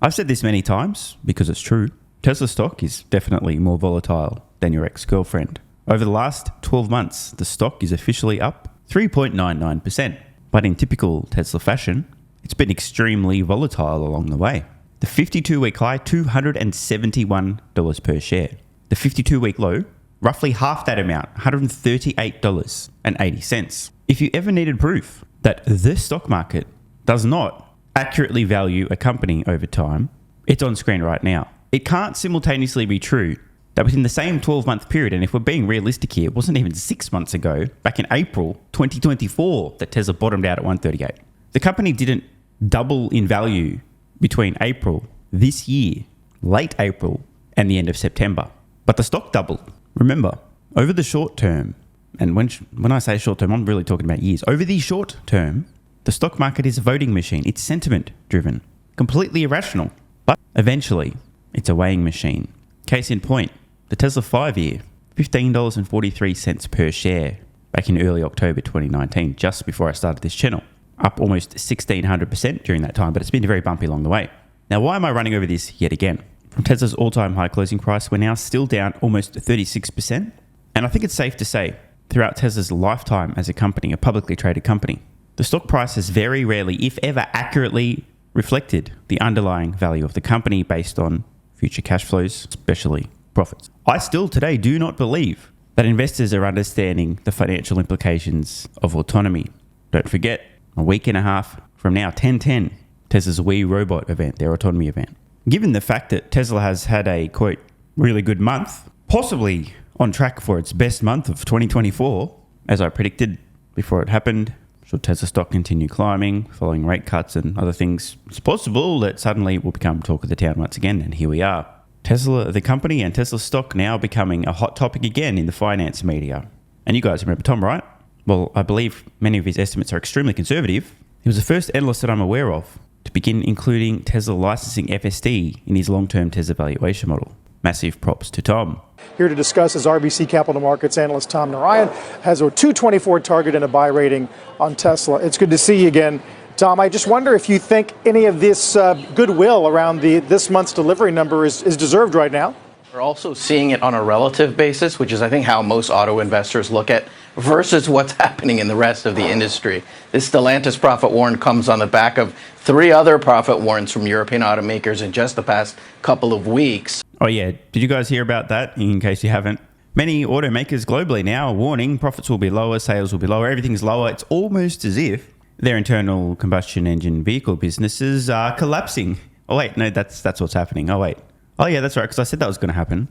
I've said this many times because it's true. Tesla stock is definitely more volatile than your ex-girlfriend. Over the last 12 months, the stock is officially up 3.99%. But in typical Tesla fashion, it's been extremely volatile along the way. The 52-week high, $271 per share. The 52-week low, roughly half that amount, $138.80. If you ever needed proof that the stock market does not accurately value a company over time, it's on screen right now. It can't simultaneously be true that within the same 12-month period, and if we're being realistic here, it wasn't even 6 months ago, back in April 2024, that Tesla bottomed out at 138. The company didn't double in value between April this year, late April, and the end of September. But the stock doubled. Remember, over the short term, and when I say short term, I'm really talking about years. Over the short term, the stock market is a voting machine. It's sentiment driven, completely irrational. But eventually, it's a weighing machine. Case in point, the Tesla 5-year, $15.43 per share back in early October 2019, just before I started this channel. Up almost 1,600% during that time, but it's been very bumpy along the way. Now, why am I running over this yet again? From Tesla's all-time high closing price, we're now still down almost 36%. And I think it's safe to say, throughout Tesla's lifetime as a company, a publicly traded company, the stock price has very rarely, if ever, accurately reflected the underlying value of the company based on future cash flows, especially profits. I still today do not believe that investors are understanding the financial implications of autonomy. Don't forget, a week and a half from now, 10/10, Tesla's We Robot event, their autonomy event. Given the fact that Tesla has had a, quote, really good month, possibly on track for its best month of 2024, as I predicted before it happened, should Tesla stock continue climbing, following rate cuts and other things, it's possible that suddenly it will become talk of the town once again, and here we are. Tesla, the company, and Tesla stock now becoming a hot topic again in the finance media. And you guys remember Tom, right? Well, I believe many of his estimates are extremely conservative. He was the first analyst that I'm aware of to begin including Tesla licensing FSD in his long-term Tesla valuation model. Massive props to Tom. Here to discuss is RBC Capital Markets analyst Tom Narayan, has a 224 target and a buy rating on Tesla. It's good to see you again. Tom, I just wonder if you think any of this goodwill around this month's delivery number is deserved right now? We're also seeing it on a relative basis, which is, I think, how most auto investors look at versus what's happening in the rest of the industry. This Stellantis profit warrant comes on the back of 3 other profit warrants from European automakers in just the past couple of weeks. Oh yeah, did you guys hear about that? In case you haven't, many automakers globally now are warning profits will be lower, sales will be lower, everything's lower. It's almost as if their internal combustion engine vehicle businesses are collapsing. Oh wait, no, that's what's happening. Oh wait. Oh yeah, that's right, because I said that was going to happen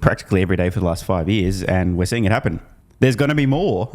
practically every day for the last 5 years, and we're seeing it happen. There's going to be more.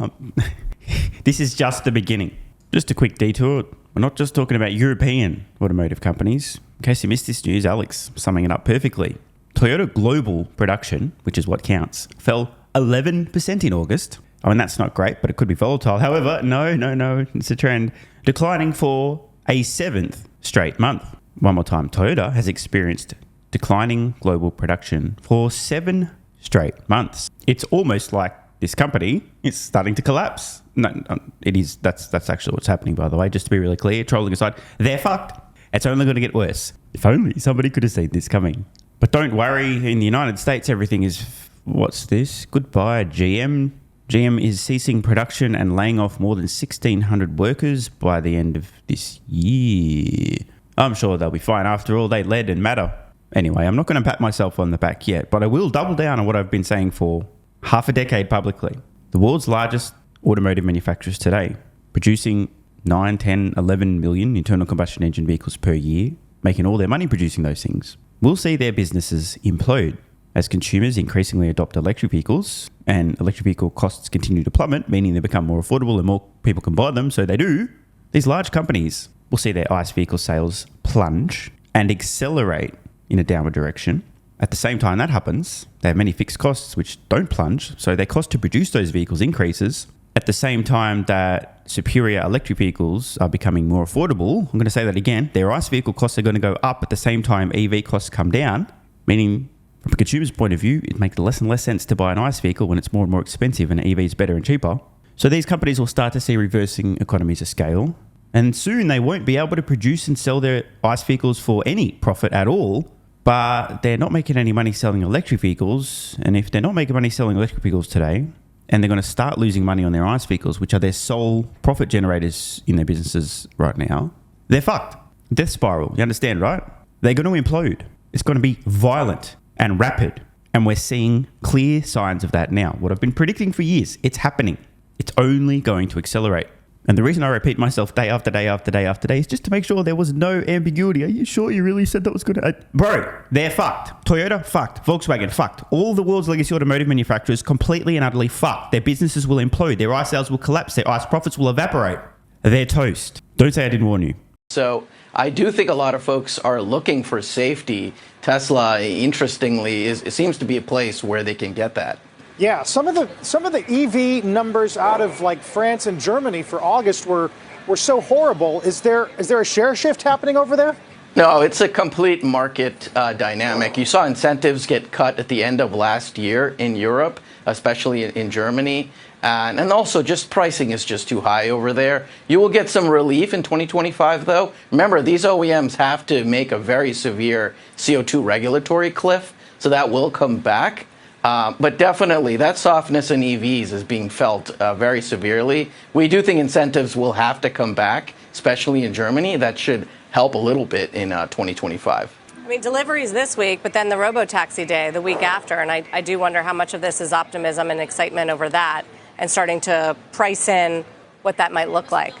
This is just the beginning. Just a quick detour. We're not just talking about European automotive companies. In case you missed this news, Alex summing it up perfectly. Toyota global production, which is what counts, fell 11% in August. I mean, that's not great, but it could be volatile. However, no, it's a trend. Declining for a 7th straight month. One more time, Toyota has experienced declining global production for 7 straight months. It's almost like this company is starting to collapse. No, it is. That's actually what's happening, by the way. Just to be really clear, trolling aside, they're fucked. It's only going to get worse. If only somebody could have seen this coming. But don't worry, in the United States, everything is... What's this? Goodbye, GM. GM is ceasing production and laying off more than 1,600 workers by the end of this year. I'm sure they'll be fine. After all, they led and matter. Anyway, I'm not going to pat myself on the back yet, but I will double down on what I've been saying for half a decade publicly. The world's largest automotive manufacturers today, producing 9, 10, 11 million internal combustion engine vehicles per year, making all their money producing those things, will see their businesses implode as consumers increasingly adopt electric vehicles and electric vehicle costs continue to plummet, meaning they become more affordable and more people can buy them, so they do. These large companies will see their ICE vehicle sales plunge and accelerate in a downward direction. At the same time that happens, they have many fixed costs which don't plunge, so their cost to produce those vehicles increases. At the same time that superior electric vehicles are becoming more affordable, I'm going to say that again, their ICE vehicle costs are going to go up at the same time EV costs come down, meaning from a consumer's point of view, it makes less and less sense to buy an ICE vehicle when it's more and more expensive and EV is better and cheaper. So these companies will start to see reversing economies of scale, And soon they won't be able to produce and sell their ICE vehicles for any profit at all. But they're not making any money selling electric vehicles. And if they're not making money selling electric vehicles today, and they're going to start losing money on their ICE vehicles, which are their sole profit generators in their businesses right now, they're fucked. Death spiral. You understand, right? They're going to implode. It's going to be violent and rapid. And we're seeing clear signs of that now. What I've been predicting for years, it's happening. It's only going to accelerate. And the reason I repeat myself day after day after day after day is just to make sure there was no ambiguity. Are you sure you really said that was going to... Bro, they're fucked. Toyota, fucked. Volkswagen, fucked. All the world's legacy automotive manufacturers completely and utterly fucked. Their businesses will implode. Their ICE sales will collapse. Their ICE profits will evaporate. They're toast. Don't say I didn't warn you. So I do think a lot of folks are looking for safety. Tesla, interestingly, it seems to be a place where they can get that. Yeah, some of the EV numbers out of like France and Germany for August were so horrible. Is there a share shift happening over there? No, it's a complete market dynamic. You saw incentives get cut at the end of last year in Europe, especially in Germany. And also just pricing is just too high over there. You will get some relief in 2025, though. Remember, these OEMs have to make a very severe CO2 regulatory cliff, so that will come back. But definitely, that softness in EVs is being felt very severely. We do think incentives will have to come back, especially in Germany. That should help a little bit in 2025. I mean, deliveries this week, but then the Robotaxi day the week after. And I do wonder how much of this is optimism and excitement over that and starting to price in what that might look like.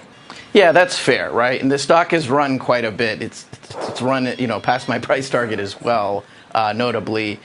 Yeah, that's fair, right? And the stock has run quite a bit. It's run, past my price target as well, notably.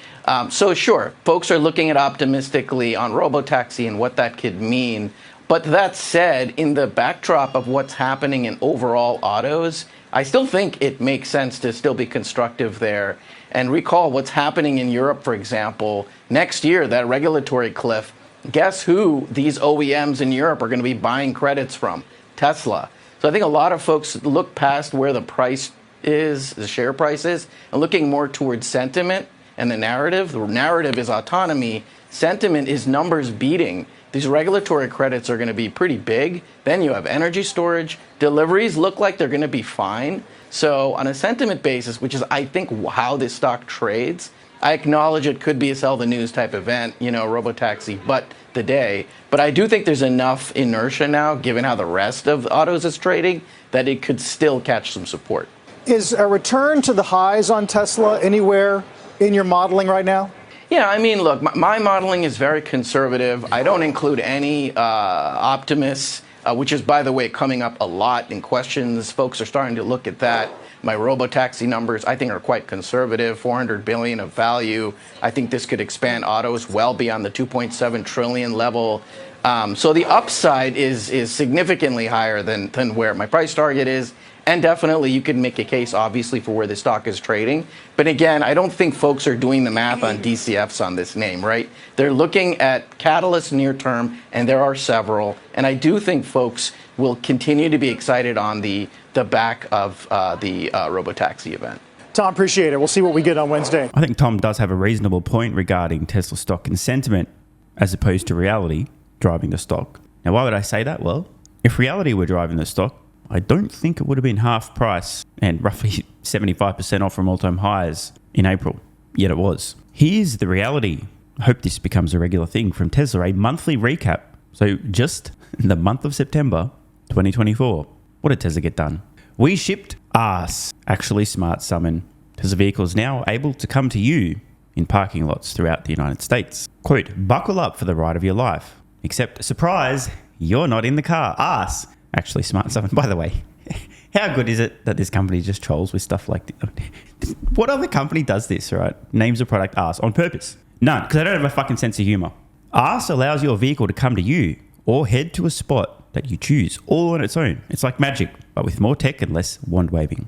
So sure, folks are looking at optimistically on Robotaxi and what that could mean. But that said, in the backdrop of what's happening in overall autos, I still think it makes sense to still be constructive there. And recall what's happening in Europe, for example. Next year, that regulatory cliff, guess who these OEMs in Europe are going to be buying credits from? Tesla. So I think a lot of folks look past where the price is, the share price is, and looking more towards sentiment and the narrative. The narrative is autonomy. Sentiment is numbers beating. These regulatory credits are going to be pretty big. Then you have energy storage. Deliveries look like they're going to be fine. So on a sentiment basis, which is, I think, how this stock trades, I acknowledge it could be a sell the news type event, Robotaxi, but the day. But I do think there's enough inertia now, given how the rest of autos is trading, that it could still catch some support. Is a return to the highs on Tesla anywhere in your modeling right now? Yeah, I mean, look, my modeling is very conservative. I don't include any Optimus, which is, by the way, coming up a lot in questions. Folks are starting to look at that. My Robotaxi numbers, I think, are quite conservative, $400 billion of value. I think this could expand autos well beyond the $2.7 trillion level. So the upside is significantly higher than where my price target is. And definitely, you could make a case, obviously, for where the stock is trading. But again, I don't think folks are doing the math on DCFs on this name, right? They're looking at catalysts near term, and there are several. And I do think folks will continue to be excited on the back of the Robotaxi event. Tom, appreciate it. We'll see what we get on Wednesday. I think Tom does have a reasonable point regarding Tesla stock and sentiment as opposed to reality driving the stock. Now, why would I say that? Well, if reality were driving the stock, I don't think it would have been half price and roughly 75% off from all-time highs in April. Yet it was. Here's the reality. I hope this becomes a regular thing from Tesla, a monthly recap. So just in the month of September 2024, what did Tesla get done? We shipped actually smart summon. Tesla vehicles now able to come to you in parking lots throughout the United States. Quote, buckle up for the ride of your life. Except, surprise, you're not in the car. Actually smart summon. By the way, how good is it that this company just trolls with stuff like this? What other company does this, right? Names a product on purpose? None, because they don't have a fucking sense of humor. Allows your vehicle to come to you or head to a spot that you choose all on its own. It's like magic, but with more tech and less wand waving.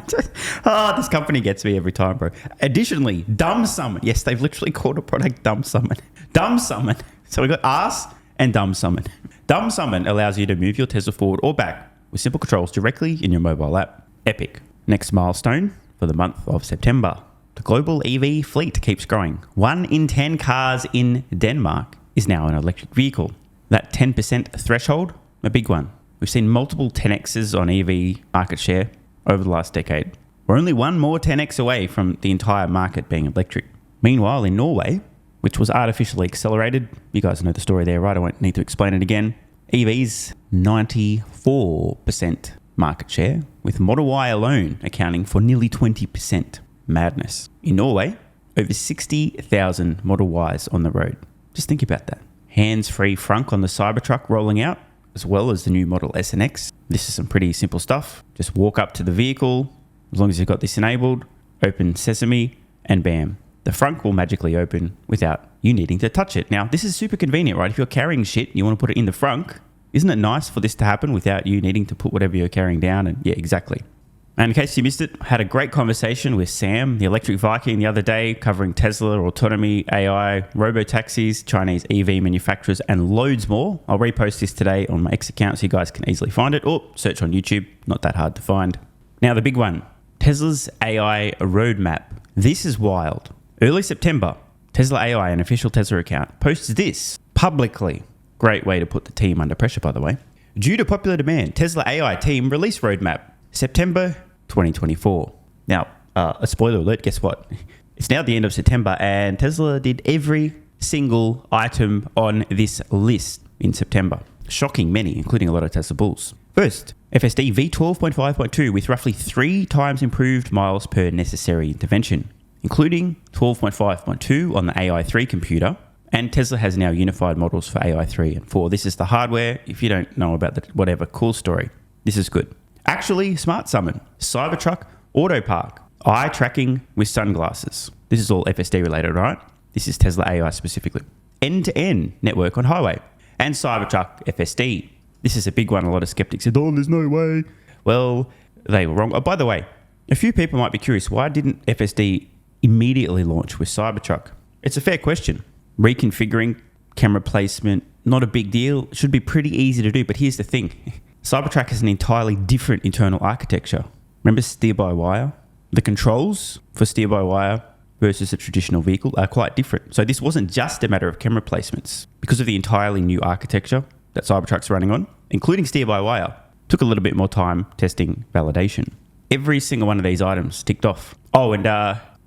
This company gets me every time, bro. Additionally, dumb summon. Yes, they've literally called a product dumb summon. Dumb summon. So we got and dumb summon. Dumb summon allows you to move your Tesla forward or back with simple controls directly in your mobile app. Epic. Next milestone for the month of September. The global EV fleet keeps growing. 1 in 10 cars in Denmark is now an electric vehicle. That 10% threshold, a big one. We've seen multiple 10x's on EV market share over the last decade. We're only one more 10x away from the entire market being electric. Meanwhile, in Norway, which was artificially accelerated, you guys know the story there, right? I won't need to explain it again. EVs, 94% market share, with Model Y alone accounting for nearly 20%. Madness. In Norway, over 60,000 Model Ys on the road. Just think about that. Hands-free frunk on the Cybertruck rolling out, as well as the new Model S and X. This is some pretty simple stuff. Just walk up to the vehicle, as long as you've got this enabled, open Sesame, and bam. The frunk will magically open without you needing to touch it. Now, this is super convenient, right? If you're carrying shit and you want to put it in the frunk, isn't it nice for this to happen without you needing to put whatever you're carrying down? And yeah, exactly. And in case you missed it, I had a great conversation with Sam, the electric Viking, the other day, covering Tesla, autonomy, AI, robotaxis, Chinese EV manufacturers, and loads more. I'll repost this today on my X account so you guys can easily find it, or search on YouTube. Not that hard to find. Now, the big one, Tesla's AI roadmap. This is wild. Early September, Tesla AI, an official Tesla account, posts this publicly. Great way to put the team under pressure, by the way. Due to popular demand, Tesla AI team release roadmap, September 2024. Now, a spoiler alert, guess what? It's now the end of September and Tesla did every single item on this list in September. Shocking many, including a lot of Tesla bulls. First, FSD V12.5.2 with roughly 3 times improved miles per necessary intervention, including 12.5.2 on the AI3 computer. And Tesla has now unified models for AI3 and 4. This is the hardware. If you don't know about the whatever cool story, this is good. Actually, Smart Summon, Cybertruck, Auto Park, eye tracking with sunglasses. This is all FSD related, right? This is Tesla AI specifically. End-to-end network on highway. And Cybertruck FSD. This is a big one. A lot of skeptics said, oh, there's no way. Well, they were wrong. Oh, by the way, a few people might be curious, why didn't FSD immediately launch with Cybertruck? It's a fair question. Reconfiguring, camera placement, not a big deal. It should be pretty easy to do, but here's the thing. Cybertruck has an entirely different internal architecture. Remember steer-by-wire? The controls for steer-by-wire versus a traditional vehicle are quite different. So this wasn't just a matter of camera placements. Because of the entirely new architecture that Cybertruck's running on, including steer-by-wire, took a little bit more time testing validation. Every single one of these items ticked off. Oh, and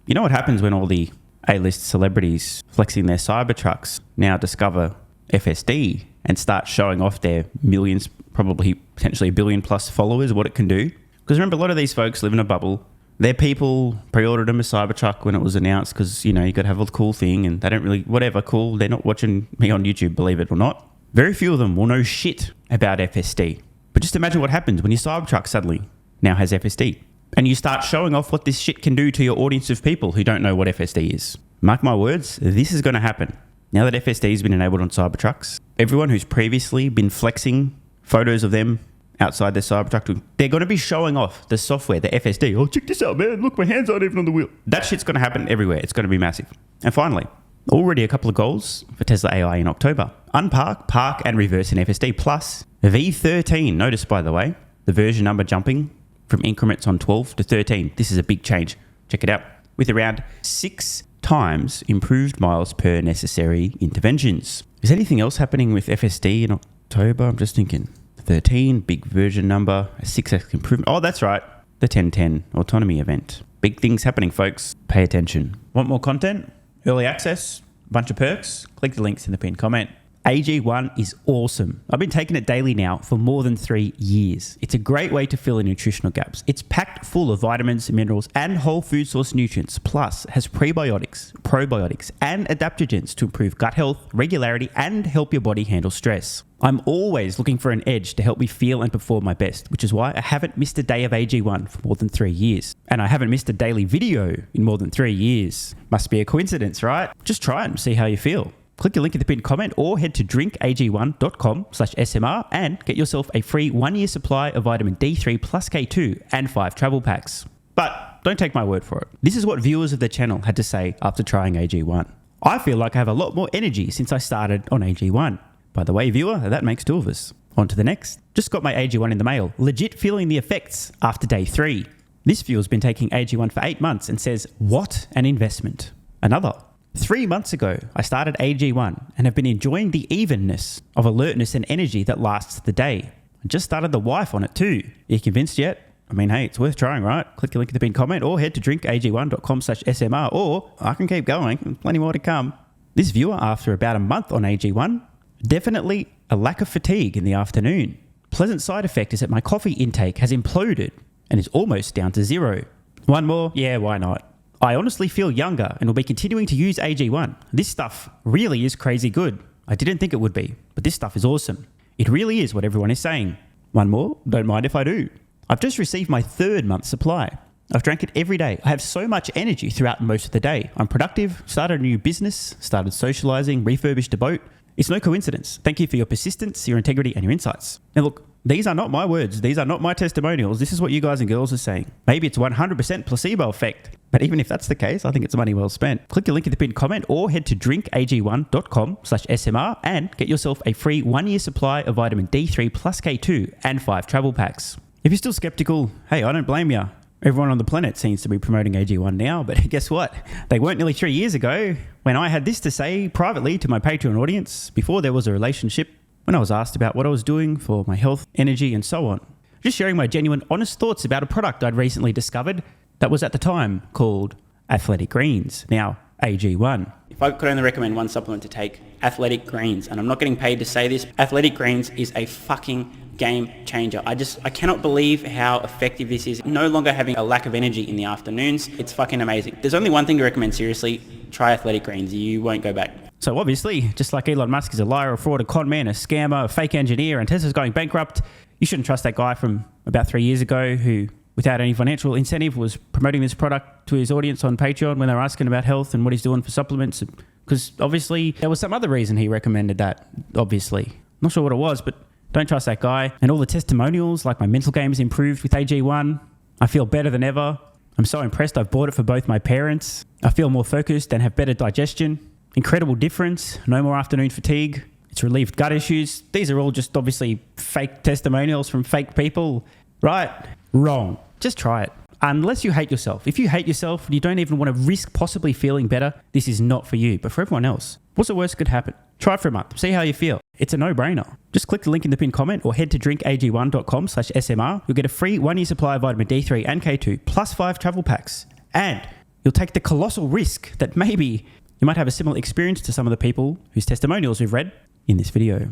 you know what happens when all the A-list celebrities flexing their Cybertrucks now discover FSD and start showing off their millions, probably potentially 1 billion plus followers, what it can do? Because remember, a lot of these folks live in a bubble. Their people pre-ordered them a Cybertruck when it was announced because, you know, you got to have a cool thing and they don't really, whatever, cool. They're not watching me on YouTube, believe it or not. Very few of them will know shit about FSD. But just imagine what happens when your Cybertruck suddenly now has FSD. And you start showing off what this shit can do to your audience of people who don't know what FSD is. Mark my words, this is going to happen. Now that FSD has been enabled on Cybertrucks, everyone who's previously been flexing photos of them outside their Cybertruck, they're going to be showing off the software, the FSD. Oh, check this out, man. Look, my hands aren't even on the wheel. That shit's going to happen everywhere. It's going to be massive. And finally, already a couple of goals for Tesla AI in October. Unpark, park, and reverse in FSD. Plus, V13. Notice, by the way, the version number jumping from increments on 12 to 13. This is a big change. Check it out. With around 6 times improved miles per necessary interventions. Is anything else happening with FSD in October? I'm just thinking. 13, big version number, a 6x improvement. Oh, that's right. The 1010 autonomy event. Big things happening, folks. Pay attention. Want more content? Early access? Bunch of perks? Click the links in the pinned comment. AG1 is awesome. I've been taking it daily now for more than 3 years. It's a great way to fill in nutritional gaps. It's packed full of vitamins, minerals, and whole food source nutrients, plus has prebiotics, probiotics, and adaptogens to improve gut health, regularity, and help your body handle stress. I'm always looking for an edge to help me feel and perform my best, which is why I haven't missed a day of AG1 for more than 3 years. And I haven't missed a daily video in more than 3 years. Must be a coincidence, right? Just try it and see how you feel. Click the link in the pinned comment or head to drinkag1.com/SMR and get yourself a free 1-year supply of vitamin D3 plus K2 and 5 travel packs. But don't take my word for it. This is what viewers of the channel had to say after trying AG1. I feel like I have a lot more energy since I started on AG1. By the way, viewer, that makes 2 of us. On to the next. Just got my AG1 in the mail. Legit feeling the effects after day 3. This viewer's been taking AG1 for 8 months and says, what an investment. Another. 3 months ago, I started AG1 and have been enjoying the evenness of alertness and energy that lasts the day. Just started the wife on it too. Are you convinced yet? I mean, hey, it's worth trying, right? Click the link in the pinned comment or head to drinkag1.com/SMR, or I can keep going. Plenty more to come. This viewer, after about a month on AG1, definitely a lack of fatigue in the afternoon. Pleasant side effect is that my coffee intake has imploded and is almost down to 0. One more? Yeah, why not? I honestly feel younger and will be continuing to use AG1. This stuff really is crazy good. I didn't think it would be, but this stuff is awesome. It really is what everyone is saying. One more? Don't mind if I do. I've just received my 3rd month's supply. I've drank it every day. I have so much energy throughout most of the day. I'm productive, started a new business, started socializing, refurbished a boat. It's no coincidence. Thank you for your persistence, your integrity, and your insights. Now look, these are not my words. These are not my testimonials. This is what you guys and girls are saying. Maybe it's 100% placebo effect. But even if that's the case, I think it's money well spent. Click the link in the pinned comment or head to drinkag1.com/SMR and get yourself a free 1-year supply of vitamin D3 plus K2 and 5 travel packs. If you're still skeptical, hey, I don't blame you. Everyone on the planet seems to be promoting AG1 now, but guess what? They weren't nearly 3 years ago when I had this to say privately to my Patreon audience before there was a relationship, when I was asked about what I was doing for my health, energy, and so on. Just sharing my genuine, honest thoughts about a product I'd recently discovered that was at the time called Athletic Greens, now AG1. If I could only recommend one supplement to take, Athletic Greens, and I'm not getting paid to say this, Athletic Greens is a fucking game changer. I cannot believe how effective this is. No longer having a lack of energy in the afternoons. It's fucking amazing. There's only one thing to recommend seriously. Try Athletic Greens. You won't go back. So obviously, just like Elon Musk is a liar, a fraud, a con man, a scammer, a fake engineer, and Tesla's going bankrupt, you shouldn't trust that guy from about 3 years ago who, without any financial incentive, was promoting this product to his audience on Patreon when they were asking about health and what he's doing for supplements. Because obviously, there was some other reason he recommended that, obviously. Not sure what it was, but don't trust that guy. And all the testimonials, like my mental game has improved with AG1. I feel better than ever. I'm so impressed I've bought it for both my parents. I feel more focused and have better digestion. Incredible difference. No more afternoon fatigue. It's relieved gut issues. These are all just obviously fake testimonials from fake people. Right? Wrong. Just try it. Unless you hate yourself. If you hate yourself and you don't even want to risk possibly feeling better, this is not for you. But for everyone else, what's the worst that could happen? Try it for a month. See how you feel. It's a no-brainer. Just click the link in the pinned comment or head to drinkag1.com/SMR. You'll get a free 1-year supply of vitamin D3 and K2 plus 5 travel packs. And you'll take the colossal risk that maybe you might have a similar experience to some of the people whose testimonials we've read in this video.